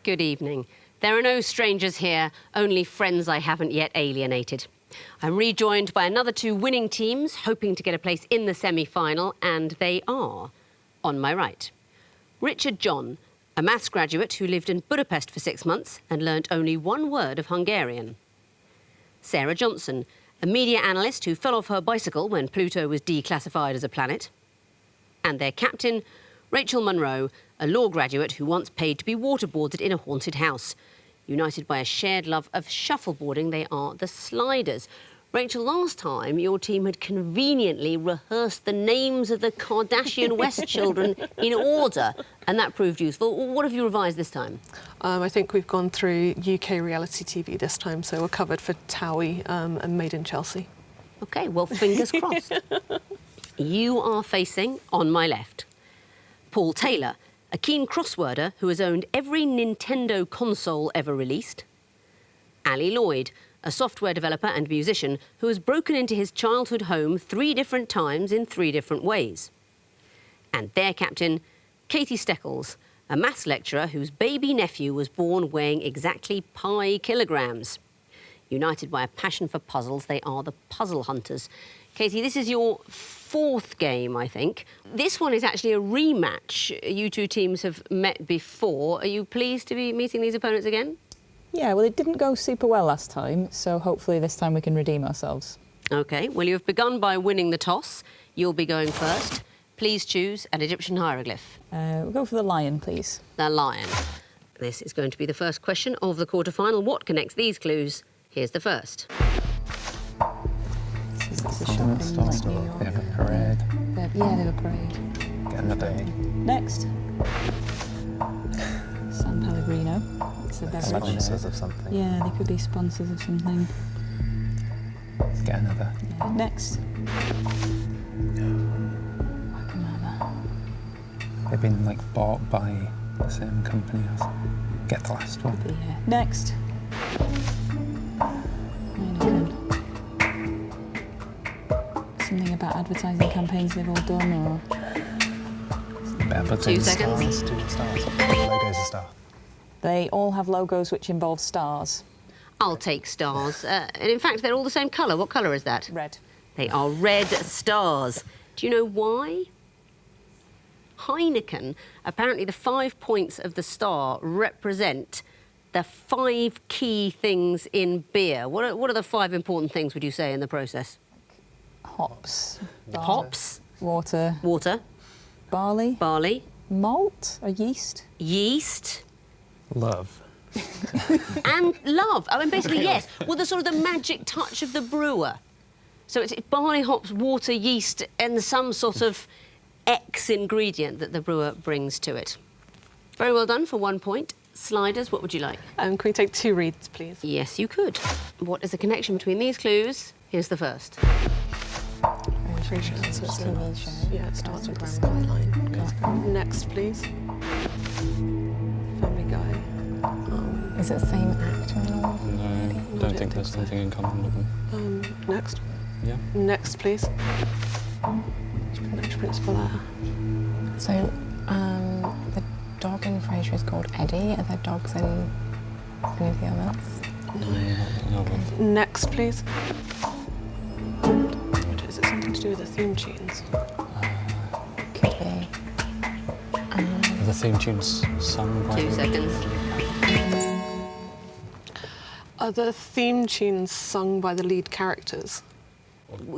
Good evening. There are no strangers here, only friends I haven't yet alienated. I'm rejoined by another two winning teams, hoping to get a place in the semi-final, and they are on my right. Richard John, a maths graduate who lived in Budapest for 6 months and learnt only one word of Hungarian. Sarah Johnson, a media analyst who fell off her bicycle when Pluto was declassified as a planet. And their captain, Rachel Munro, a law graduate who once paid to be waterboarded in a haunted house. United by a shared love of shuffleboarding, they are the Sliders. Rachel, last time your team had conveniently rehearsed the names of the Kardashian West children in order, and that proved useful. What have you revised this time? I think we've gone through UK reality TV this time, so we're covered for Towie and Made in Chelsea. OK, well, fingers crossed. You are facing, on my left, Paul Taylor, a keen crossworder who has owned every Nintendo console ever released. Ali Lloyd, a software developer and musician who has broken into his childhood home 3 different times in 3 different ways. And their captain, Katie Steckles, a maths lecturer whose baby nephew was born weighing exactly pi kilograms. United by a passion for puzzles, they are the Puzzle Hunters. Katie, this is your 4th game, I think. This one is actually a rematch. You two teams have met before. Are you pleased to be meeting these opponents again? Yeah, well, it didn't go super well last time, so hopefully this time we can redeem ourselves. OK, well, you have begun by winning the toss. You'll be going first. Please choose an Egyptian hieroglyph. We'll go for the lion, please. The lion. This is going to be the first question of the quarter-final. What connects these clues? Here's the first. This is a shop in like New York. They have a parade. They have a parade. Get another day. Next. San Pellegrino. It's a beverage. Sponsors of something. Yeah, they could be sponsors of something. Let's get another. Yeah. Next. Guatemala. They've been like bought by the same company as. Get the last one. Yeah. Next. Heineken. Something about advertising campaigns they've all done, or... Better 2 seconds. Stars. Logos are star. They all have logos which involve stars. I'll take stars. And in fact, they're all the same colour. What colour is that? Red. They are red stars. Do you know why? Heineken, apparently the 5 points of the star represent the 5 key things in beer. What are the 5 important things, would you say, in the process? Hops. Hops. Water. Water. Barley. Barley. Malt. Or yeast. Yeast. Love. And love. I mean, basically, yes. Well, the sort of the magic touch of the brewer. So it's barley, hops, water, yeast, and some sort of X ingredient that the brewer brings to it. Very well done for 1 point. Sliders, what would you like? Can we take 2 reads, please? Yes, you could. What is the connection between these clues? Here's the first. Yeah, it starts with the skyline. Next, please. Family Guy. Is it the same actor and all? No, I don't think there's something in common with them. Next. Yeah. Next, please. Next principal there. So, the dog in Frasier is called Eddie. Are there dogs in any of the others? No. Next, please. Is it something to do with the theme tunes? Could be. The theme tune's sung by... 2 seconds. Are the theme tunes sung by the lead characters?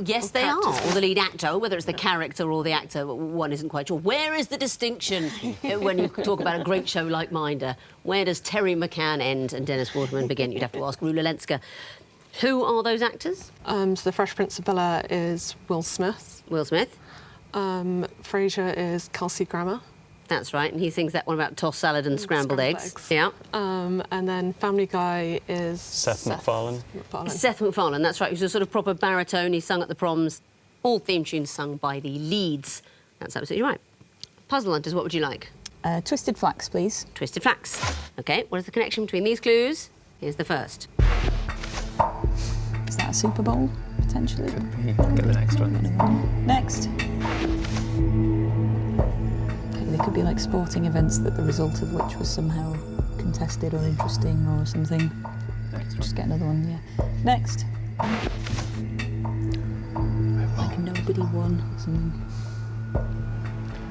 Yes, they are. Or the lead actor, whether it's the character or the actor, one isn't quite sure. Where is the distinction when you talk about a great show like Minder? Where does Terry McCann end and Dennis Waterman begin? You'd have to ask Rula Lenska. Who are those actors? So the Fresh Prince of Bel-Air is Will Smith. Will Smith. Frasier is Kelsey Grammer. That's right, and he sings that one about tossed salad and scrambled eggs. Yeah. And then Family Guy is... Seth MacFarlane. Seth MacFarlane, that's right. He was a sort of proper baritone. He sung at the proms. All theme tunes sung by the leads. That's absolutely right. Puzzle Hunters, what would you like? Twisted Flax, please. Twisted Flax. OK, what is the connection between these clues? Here's the first. Is that a Super Bowl, potentially? Could be. Get the next one. Next. They could be like sporting events that the result of which was somehow contested or interesting or something. Just get another one, yeah. Next. Like nobody won. Something.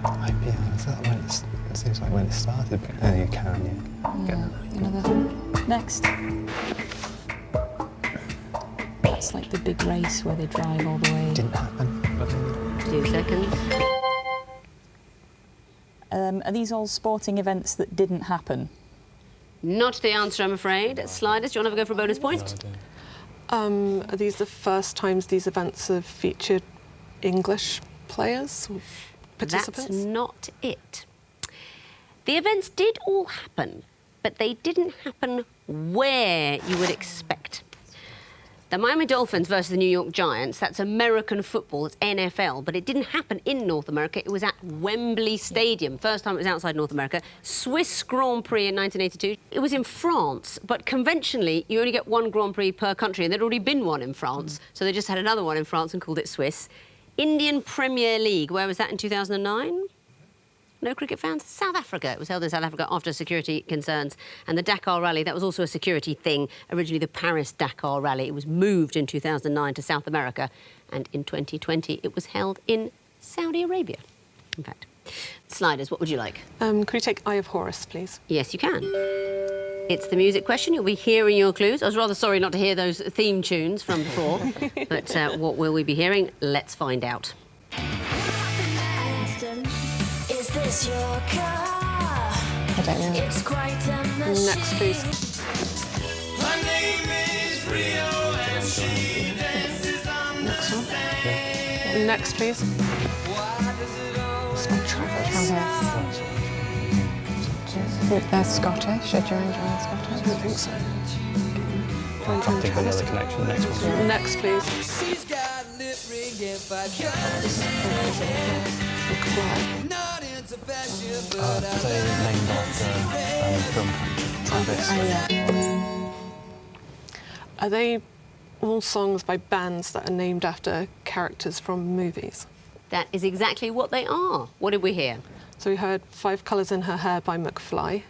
IPL, is that when it seems like when it started? But you can, yeah. Yeah, another. Next. That's like the big race where they drive all the way. Didn't happen. 2 seconds. Are these all sporting events that didn't happen? Not the answer, I'm afraid. Sliders, do you want to have a go for a bonus point? Are these the first times these events have featured English players, or participants? That's not it. The events did all happen, but they didn't happen where you would expect. The Miami Dolphins versus the New York Giants, that's American football, it's NFL, but it didn't happen in North America. It was at Wembley Stadium. First time it was outside North America. Swiss Grand Prix in 1982. It was in France, but conventionally, you only get one Grand Prix per country, and there'd already been one in France, so they just had another one in France and called it Swiss. Indian Premier League, where was that in 2009? No cricket fans? South Africa. It was held in South Africa after security concerns. And the Dakar Rally, that was also a security thing. Originally the Paris Dakar Rally. It was moved in 2009 to South America. And in 2020, it was held in Saudi Arabia, in fact. Sliders, what would you like? Could we take Eye of Horus, please? Yes, you can. It's the music question. You'll be hearing your clues. I was rather sorry not to hear those theme tunes from before. But what will we be hearing? Let's find out. Is this your car? I don't know. It's quite a machine. Next, please. Her name is Rio and she dances on the sand. Next, please. It's not Travis. They're Scottish. Are Duran Duran Scottish? I don't think so. I think I know the connection. Next one. Next, please. She's got lip ring if I not into fashion, but They named after film Travis. Oh, yeah. Are they all songs by bands that are named after characters from movies? That is exactly what they are. What did we hear? So we heard Five Colours in Her Hair by McFly,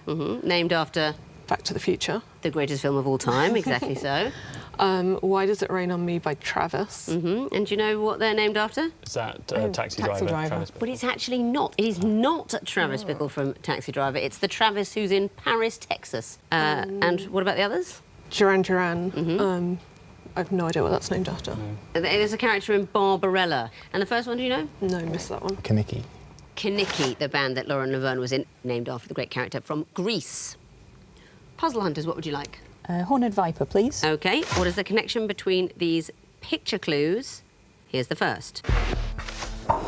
Named after Back to the Future. the greatest film of all time, exactly so. Why Does It Rain on Me by Travis. And do you know what they're named after? Is that Taxi Taxi Driver? Driver. Travis? But it's actually not. It is not Travis Bickle from Taxi Driver. It's the Travis who's in Paris, Texas. And what about the others? Duran Duran. I have no idea what that's named after. There's a character in Barbarella. And the first one, do you know? No, missed that one. Kaniki. Kinnicky, the band that Lauren Laverne was in, named after the great character from Greece. Puzzle Hunters, what would you like? Horned Viper, please. OK, what is the connection between these picture clues? Here's the first. Okay.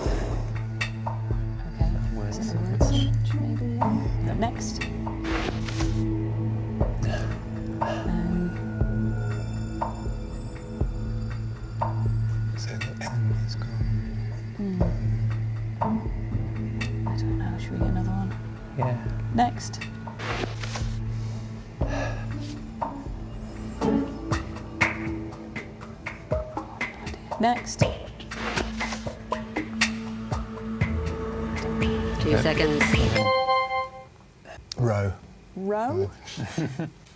Is it a word search, maybe? Yeah. Next. So the N is gone. I don't know. Should we get another one? Yeah. Next. Next. 2 seconds. Row. Row?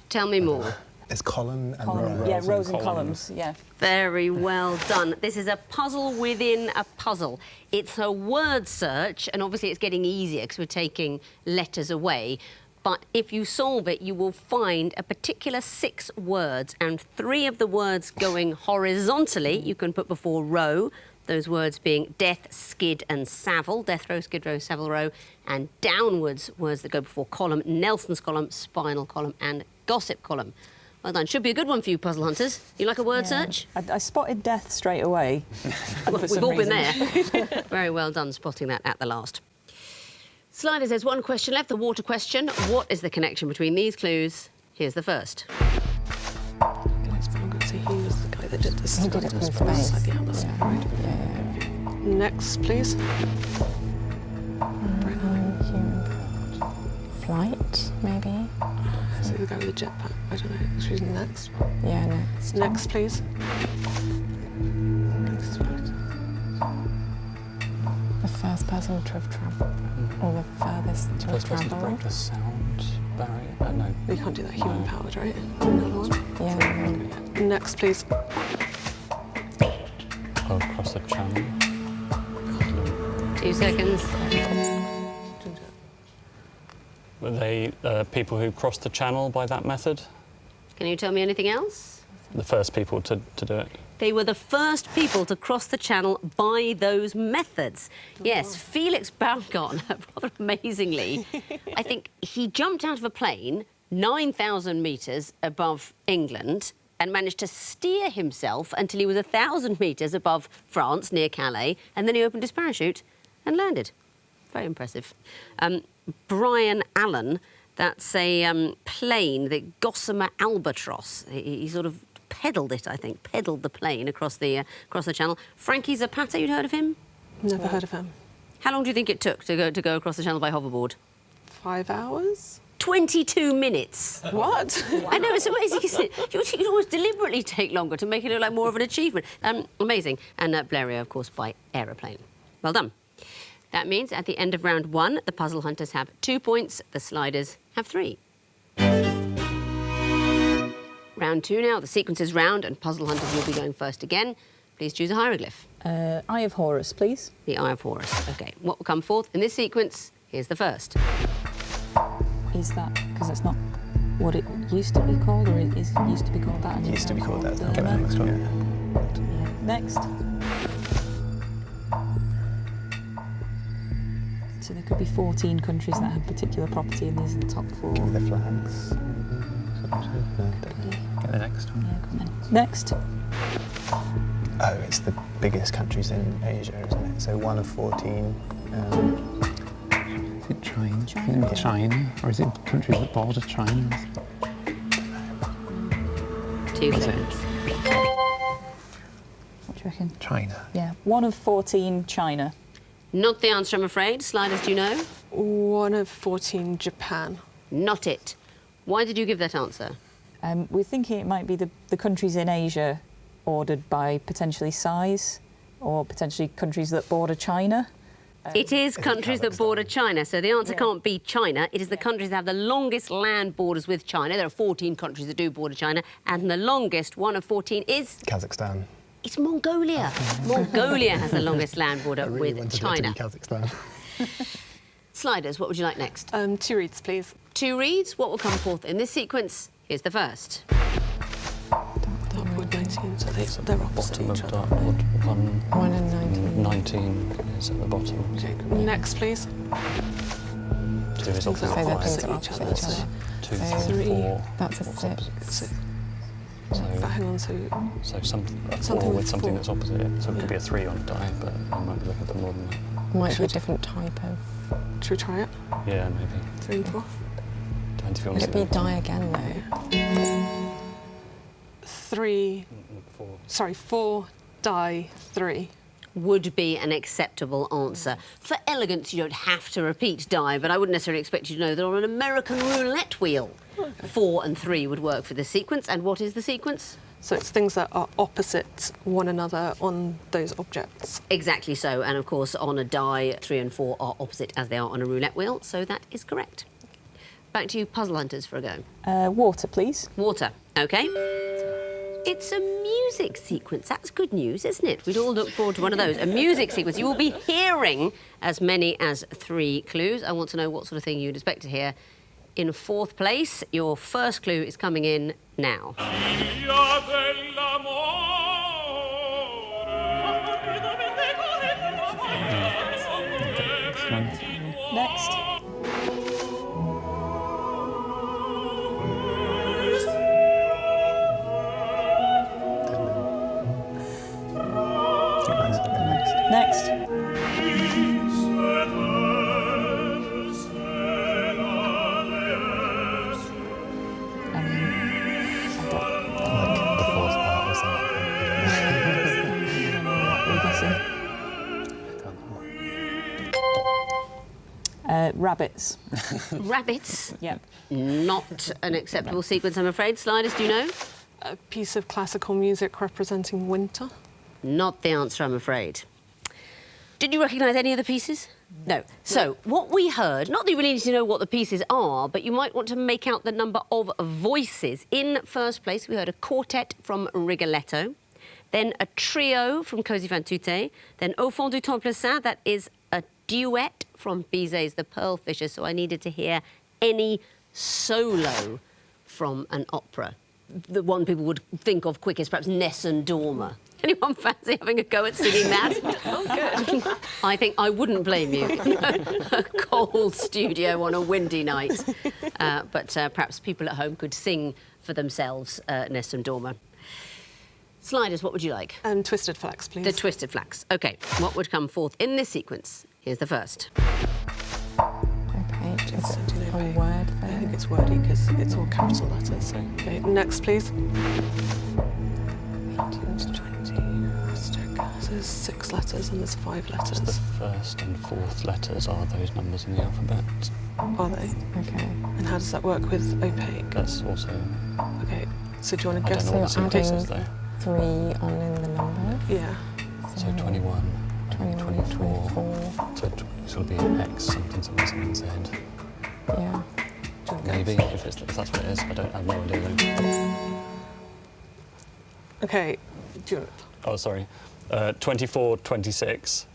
Tell me more. It's column and Column. row. Yeah, and rows and columns. columns. Yeah. Very well done. This is a puzzle within a puzzle. It's a word search, and obviously it's getting easier because we're taking letters away. But if you solve it, you will find a particular 6 words, and 3 of the words going horizontally you can put before row. Those words being death, skid, and Savile. Death row, skid row, Savile row. And downwards words that go before column, Nelson's column, spinal column, and gossip column. Well done. Should be a good one for you, puzzle hunters. You like a word search? I spotted death straight away. We've all been there. Very well done spotting that at the last. Sliders, there's one question left, the water question. What is the connection between these clues? Here's the first. I'm going to say he was the guy that did this. He did it from space. Yeah, that's right. Next, please. Human flight, maybe? So the guy with the jetpack. I don't know. Who's next? Yeah, next. Next, please. Next, right. The first person to have travelled, or the furthest to have First person to break travelled. the sound. barrier? No. We can't do that human-powered, right? Another one. Yeah. Next, please. Oh, across the channel. 2 seconds. Were they people who crossed the channel by that method? Can you tell me anything else? The first people to do it? They were the first people to cross the channel by those methods. Yes, Felix Baumgartner, rather amazingly, I think he jumped out of a plane 9,000 metres above England and managed to steer himself until he was 1,000 metres above France, near Calais, and then he opened his parachute and landed. Very impressive. Brian Allen, that's a plane, the Gossamer Albatross. He sort of pedalled it, I think, pedalled the plane across the channel. Frankie Zapata, you'd heard of him? Never heard of him. How long do you think it took to go across the channel by hoverboard? 5 hours? 22 minutes. What? I know, it's amazing, isn't it? You always deliberately take longer to make it look like more of an achievement. Amazing. And Blériot, of course, by aeroplane. Well done. That means at the end of round 1, the puzzle hunters have 2 points, the sliders have 3. Round 2 now, the sequence is round, and puzzle hunters will be going first again. Please choose a hieroglyph. Eye of Horus, please. The Eye of Horus. OK, what will come forth in this sequence? Here's the first. Is that because it's not what it used to be called, or it used to be called that? It used to be called that. Okay, next one. Yeah. Next. So there could be 14 countries that have particular property, and these are the top 4. The flags. Get the next one. Yeah, come on. Next. Oh, it's the biggest countries in Asia, isn't it? So 1 of 14. Is it China? Is it China? Or is it countries that border China? 2 seconds. What do you reckon? China. Yeah, 1 of 14, China. Not the answer, I'm afraid. Sliders, do you know? 1 of 14, Japan. Not it. Why did you give that answer? We're thinking it might be the countries in Asia ordered by potentially size, or potentially countries that border China. It is countries that border China, so the answer can't be China. It is the countries that have the longest land borders with China. There are 14 countries that do border China, and the longest, 1 of 14, is... Kazakhstan. It's Mongolia. Mongolia has the longest land border with China. Kazakhstan. Sliders, what would you like next? 2 reads, please. 2 reads. What will come forth in this sequence? Here's the first. Dartboard 19, so they're opposite Bottom of each other. dartboard. 1 and 19. 19 is at the bottom. Okay, next, please. 2 is Things opposite are So they're opposite things each are other. opposite each So, other. 2, So 3, 3. 4. That's a 6. hang on, so So something Something with with something 4. that's opposite it. So it Yeah. could be a 3 on a die, but I might be looking for more than that. Might be a different type of... should we try it? Yeah, maybe. 3 and 4. Depends if you Would want it to be die again, though? 3, 4. sorry, 4, die, 3. Would be an acceptable answer. For elegance, you don't have to repeat die, but I wouldn't necessarily expect you to know that on an American roulette wheel, 4 and 3 would work for this sequence. And what is the sequence? So it's things that are opposite one another on those objects. Exactly so. And of course, on a die, 3 and 4 are opposite as they are on a roulette wheel, so that is correct. Back to you, puzzle hunters, for a go. Water, please. Water, OK. It's a music sequence. That's good news, isn't it? We'd all look forward to one of those. A music sequence. You will be hearing as many as 3 clues. I want to know what sort of thing you'd expect to hear. In 4th place, your first clue is coming in now. Next. Next. The 4th part was that. Rabbits. Rabbits. Yep. Not an acceptable sequence, I'm afraid. Sliders, do you know? A piece of classical music representing winter. Not the answer, I'm afraid. Did you recognise any of the pieces? No. So, what we heard, not that you really need to know what the pieces are, but you might want to make out the number of voices. In first place, we heard a quartet from Rigoletto, then a trio from Così fan tutte, then Au fond du temple saint, that is a duet from Bizet's The Pearl Fisher, so I needed to hear any solo from an opera. The one people would think of quickest, perhaps Nessun Dorma. Anyone fancy having a go at singing that? Oh, good. I think I wouldn't blame you. A cold studio on a windy night. But perhaps people at home could sing for themselves Nessun Dorma. Sliders, what would you like? Twisted Flax, please. The Twisted Flax. OK, what would come forth in this sequence? Here's the first. Okay, is it a word I thing? think it's wordy because it's all capital letters. Okay, next, please. 18 to 20. So there's 6 letters and there's 5 letters. The first and fourth letters are those numbers in the alphabet. Are they? Okay. And how does that work with opaque? That's also... Okay, so do you want to I guess? don't know what the So sequence is, adding though. 3 on in the numbers. Yeah. So 21, 21, 24. 24. So it'll be X, something, something, Z. Yeah. Maybe, if that's what it is. I have no idea, though. Okay, do you Oh, sorry. 24, 26,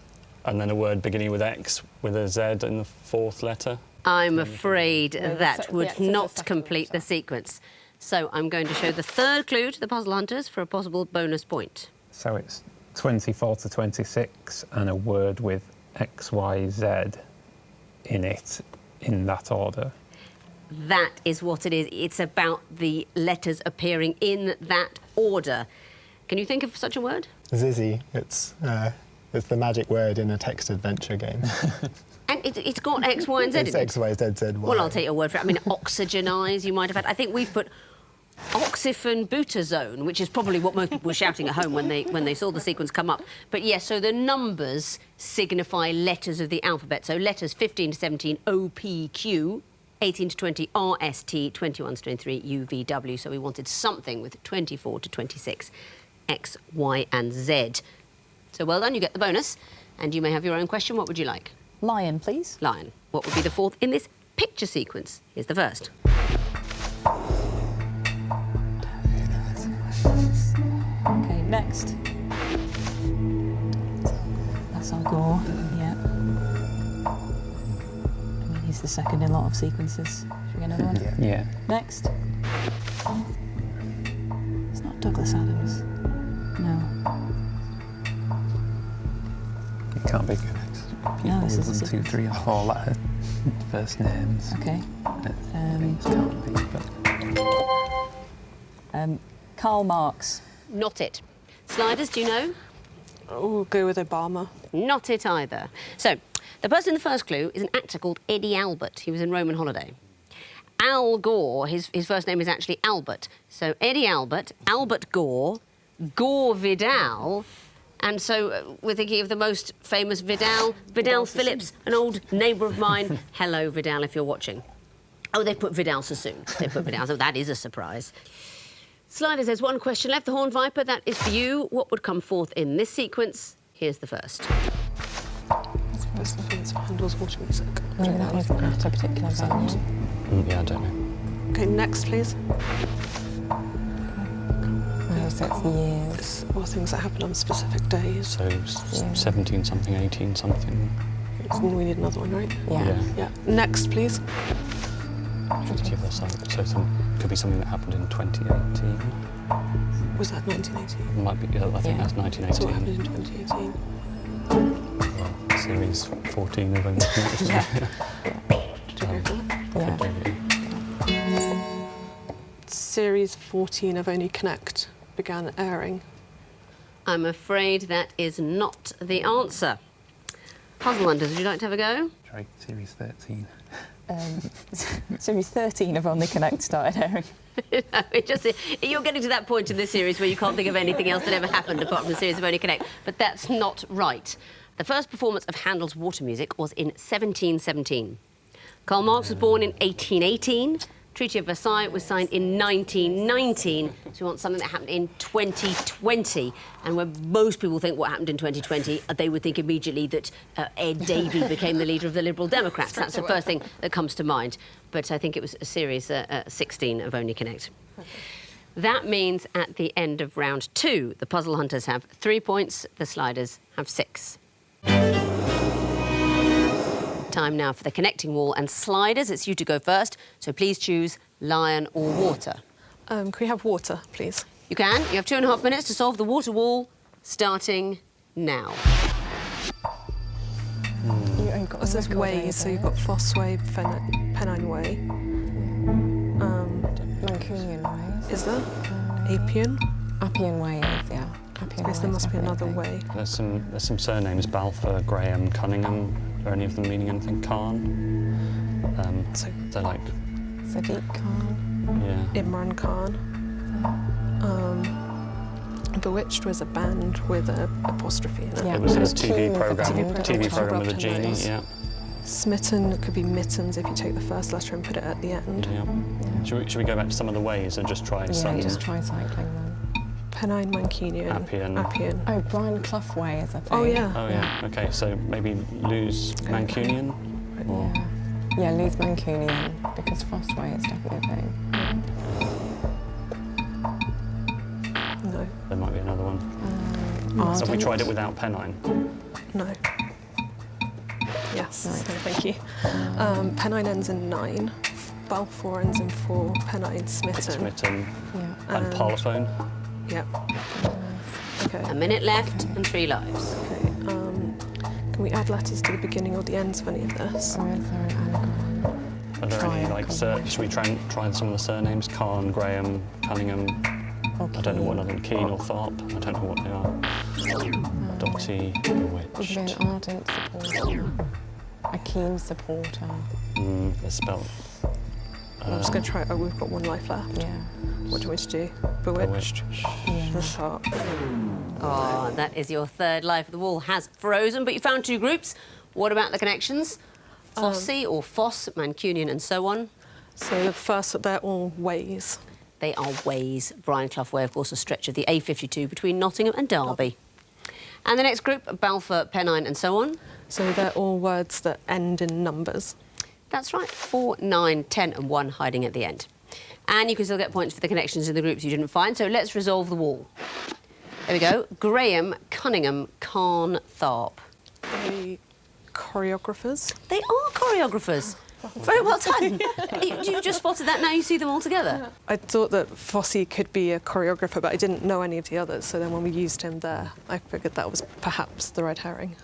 and then a word beginning with X with a Z in the fourth letter. I'm afraid that the would X is the not second complete one, the sequence. So I'm going to show the third clue to the puzzle hunters for a possible bonus point. So it's 24 to 26 and a word with X, Y, Z in it, in that order. That is what it is. It's about the letters appearing in that order. Can you think of such a word? Zizzy, it's the magic word in a text adventure game. And it's got X, Y, and Z. It's in it. X, Y, Z, Z, Y. Well, I'll take your word for it. I mean, oxygenise, you might have had. I think we've put oxyphene-butazone, which is probably what most people were shouting at home when they saw the sequence come up. But yes, so the numbers signify letters of the alphabet. So letters 15 to 17, O, P, Q, 18 to 20, R, S, T, 21 to 23, U, V, W. So we wanted something with 24 to 26, X, Y, and Z. So well done, you get the bonus. And you may have your own question. What would you like? Lion, please. Lion. What would be the fourth in this picture sequence? Here's the first. OK, next. That's our gore, yeah. I mean, he's the second in a lot of sequences. Should we get another one? Yeah. Next. It's not Douglas Adams. No. It can't be. No, this is a 1, 2, sequence. 3, or 4 letter first names. OK. It can't be, but... Karl Marx. Not it. Sliders, do you know? We'll go with Obama. Not it either. So, the person in the first clue is an actor called Eddie Albert. He was in Roman Holiday. Al Gore, his first name is actually Albert. So, Eddie Albert, Albert Gore, Gore Vidal, and so we're thinking of the most famous Vidal Phillips, an old neighbour of mine. Hello, Vidal, if you're watching. Oh, they put Vidal Sassoon. They put Vidal, so that is a surprise. Sliders, there's one question left. The Horned Viper, that is for you. What would come forth in this sequence? Here's the first. That's the thing, it's Handel's water music. Maybe that was at a particular venue. Yeah, I don't know. Okay, next, please. So it's years. It's all things that happen on specific days. So 17 something, 18 something. We need another one, right? Yeah. Yeah. Next, please. So could be something that happened in 2018. Was that 1918? Might be. Yeah, I think Yeah. that's 1918. So what happened in 2018? Well, series 14 of only. Do you go for that? Yeah. Series 14 of Only Connect began airing. I'm afraid that is not the answer. Puzzle Hunters, would you like to have a go? Try series 13. Series 13 of Only Connect started airing. You're getting to that point in this series where you can't think of anything else that ever happened apart from the series of Only Connect, but that's not right. The first performance of Handel's water music was in 1717. Karl Marx was born in 1818, Treaty of Versailles was signed in 1919, so we want something that happened in 2020. And when most people think what happened in 2020, they would think immediately that Ed Davey became the leader of the Liberal Democrats. That's the first thing that comes to mind. But I think it was a series 16 of Only Connect. That means at the end of round 2, the puzzle hunters have 3 points, the sliders have 6. Time now for the connecting wall and sliders. It's you to go first, so please choose lion or water. Can we have water, please? You can. You have 2.5 minutes to solve the water wall, starting now. This is ways, so you've got Foss Way, Pennine Way. Mancunian ways. Is there? Appian? Appian ways, yeah. Appian Guess there ways, must be another definitely. way. There's some surnames: Balfour, Graham, Cunningham. Are any of them meaning anything? Khan. They're like Sadiq Khan. yeah. Imran Khan. Bewitched was a band with an apostrophe in it. Yeah. It was a Keen TV is a program. TV TV program with a genie. Brothers. Yeah. Smitten could be mittens if you take the first letter and put it at the end. Yeah. Should we go back to some of the ways and just try some? Yeah, just try cycling them. Pennine, Mancunian, Appian. Oh, Brian Clough Way is a thing. Oh, yeah. Oh yeah. Okay, so maybe lose Mancunian. Or Yeah, lose Mancunian, because Foss Way is definitely a thing. No. there might be another one. Have we Ardent. tried it without Pennine? No. Yes, Nice. so thank you. Pennine ends in 9. Balfour ends in 4. Pennine, Smitten. Smitten Yeah. and Parlophone. Yep. Okay. A minute left and 3 lives. Okay. Can we add letters to the beginning or the ends of any of this? Or is there an anagram? Are there any like Triangle. should we try some of the surnames? Khan, Graham, Cunningham. Or I don't know what Keane? another Keane or Tharp. I don't know what they are. Dotty, Would be Bewitched. an ardent supporter. A keen supporter. They're spelled. I'm just going to try. Oh, we've got 1 life left. Yeah. What do you want to do? Bewitched. Yeah. The sharp. Oh, that is your 3rd life. The wall has frozen, but you found 2 groups. What about the connections? Fossey or Foss, Mancunian and so on. So the first, they're all ways. They are ways. Brian Clough Way, of course, a stretch of the A52 between Nottingham and Derby. And the next group, Balfour, Pennine and so on. So they're all words that end in numbers. That's right, 4, 9, 10 and 1 hiding at the end. And you can still get points for the connections in the groups you didn't find, so let's resolve the wall. There we go. Graham, Cunningham, Khan, Tharp. The choreographers. They are choreographers. Very well done. You just spotted that, now you see them all together. I thought that Fossey could be a choreographer, but I didn't know any of the others. So then when we used him there, I figured that was perhaps the red herring.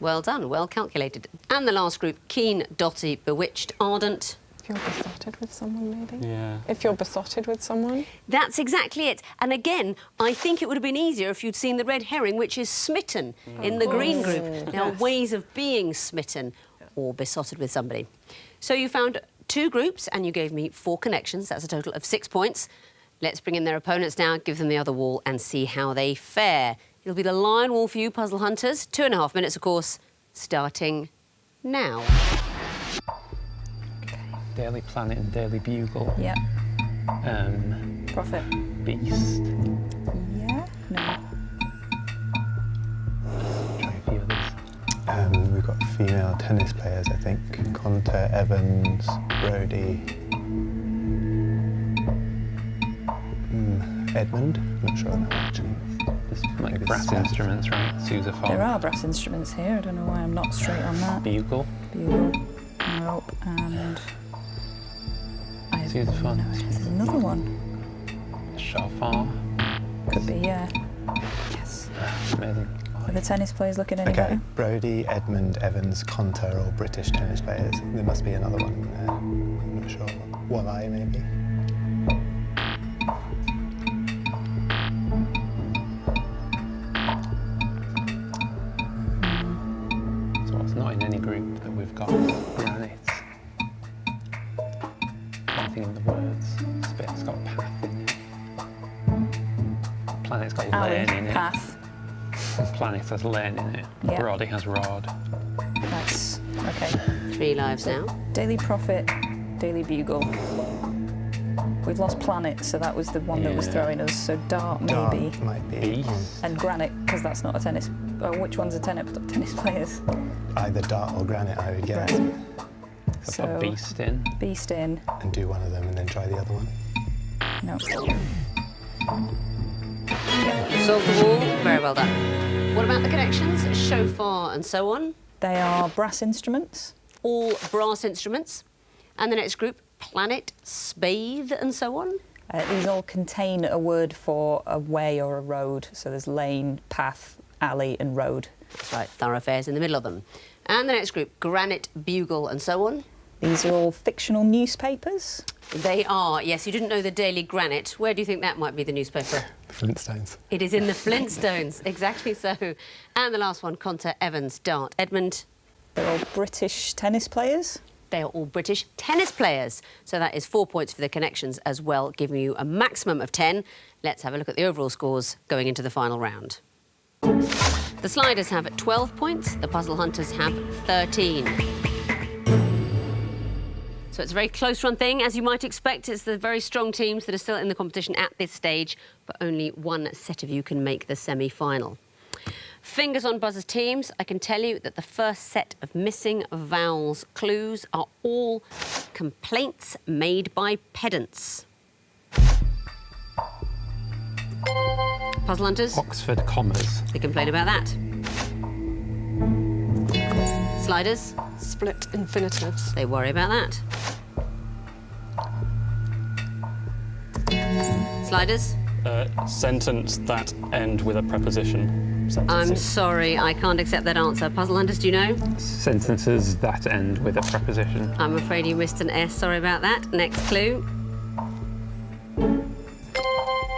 Well done, well calculated. And the last group, Keen, Dotty, Bewitched, Ardent. If you're besotted with someone, maybe? Yeah. If you're besotted with someone? That's exactly it. And again, I think it would have been easier if you'd seen the red herring, which is smitten in the green group. There are ways of being smitten or besotted with somebody. So you found 2 groups and you gave me 4 connections. That's a total of 6 points. Let's bring in their opponents now, give them the other wall and see how they fare. It'll be the lion wall for you, puzzle hunters. 2.5 minutes, of course, starting now. Daily Planet and Daily Bugle. Yeah. Prophet. Beast. Yeah. No. Try a few others. We've got female tennis players, I think. Conter, Evans, Brody. Edmund. I'm not sure on that actually. There's like Maybe brass Steph. instruments, right? Sousaphone. There are brass instruments here. I don't know why I'm not straight on that. Bugle. Bugle. Nope. And I have Sousaphone. no idea. There's another one. Shofar. Could be, yeah. Yes. Amazing. Are the tennis players looking any Okay, better? Brody, Edmund, Evans, Conter, all British tennis players. There must be another one there. I'm not sure. Walleye, maybe. So it's not in any group that we've got granite. Anything in the words. It's got path in it. Planet's got lane in it. Path. Planet has lane in it. Yeah. Brody has rod. Nice. Okay. 3 lives now. Daily Prophet, Daily Bugle. We've lost planet, so that was the one that was throwing us. So dart, maybe. Dart might be. And granite, because that's not a tennis. Oh, which one's a tennis players? Either dart or granite, I would guess. Right. So put beast in. Beast in. And do one of them and then try the other one. No. Solve the wall. Very well done. What about the connections? Shofar and so on. They are brass instruments. All brass instruments. And the next group, planet, spade and so on. These all contain a word for a way or a road. So there's lane, path, alley and road. That's right, thoroughfares in the middle of them. And the next group, granite, bugle and so on. These are all fictional newspapers. They are, yes. You didn't know the Daily Granite. Where do you think that might be, the newspaper? The Flintstones. It is in the Flintstones, exactly so. And the last one, Conter, Evans, Dart, Edmund. They're all British tennis players. They are all British tennis players. So that is 4 points for the connections as well, giving you a maximum of 10. Let's have a look at the overall scores going into the final round. The sliders have 12 points, the puzzle hunters have 13. So it's a very close run thing. As you might expect, it's the very strong teams that are still in the competition at this stage, but only one set of you can make the semi-final. Fingers on buzzers teams, I can tell you that the first set of missing vowels clues are all complaints made by pedants. Puzzle hunters? Oxford commas. They complain about that. Sliders? Split infinitives. They worry about that. Sliders? Sentence that end with a preposition. I'm Sentences. sorry, I can't accept that answer. Puzzle hunters, do you know? Sentences that end with a preposition. I'm afraid you missed an S, sorry about that. Next clue.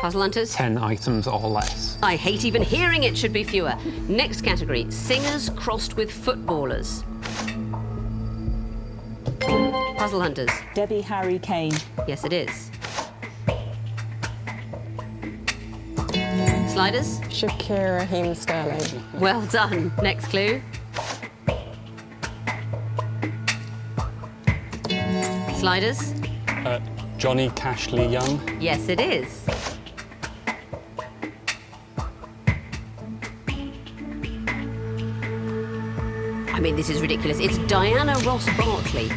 Puzzle hunters? 10 items or less. I hate even hearing it, should be fewer. Next category, singers crossed with footballers. Puzzle hunters? Debbie Harry Kane. Yes, it is. Sliders? Shakira Raheem Sterling. Well done. Next clue. Sliders? Johnny Cashley Young. Yes, it is. I mean, this is ridiculous. It's Diana Ross Barkley.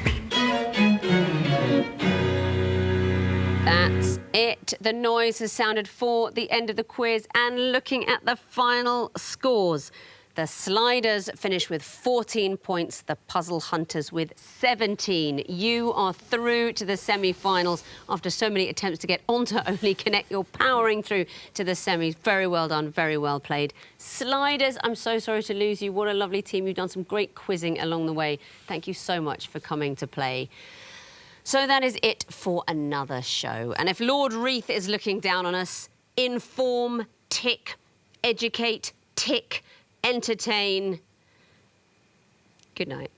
That's it. The noise has sounded for the end of the quiz. And looking at the final scores, the sliders finish with 14 points, the puzzle hunters with 17. You are through to the semi-finals after so many attempts to get onto Only Connect. You're powering through to the semis. Very well done, very well played. Sliders, I'm so sorry to lose you. What a lovely team. You've done some great quizzing along the way. Thank you so much for coming to play. So that is it for another show. And if Lord Reith is looking down on us, inform, tick, educate, tick, entertain. Good night.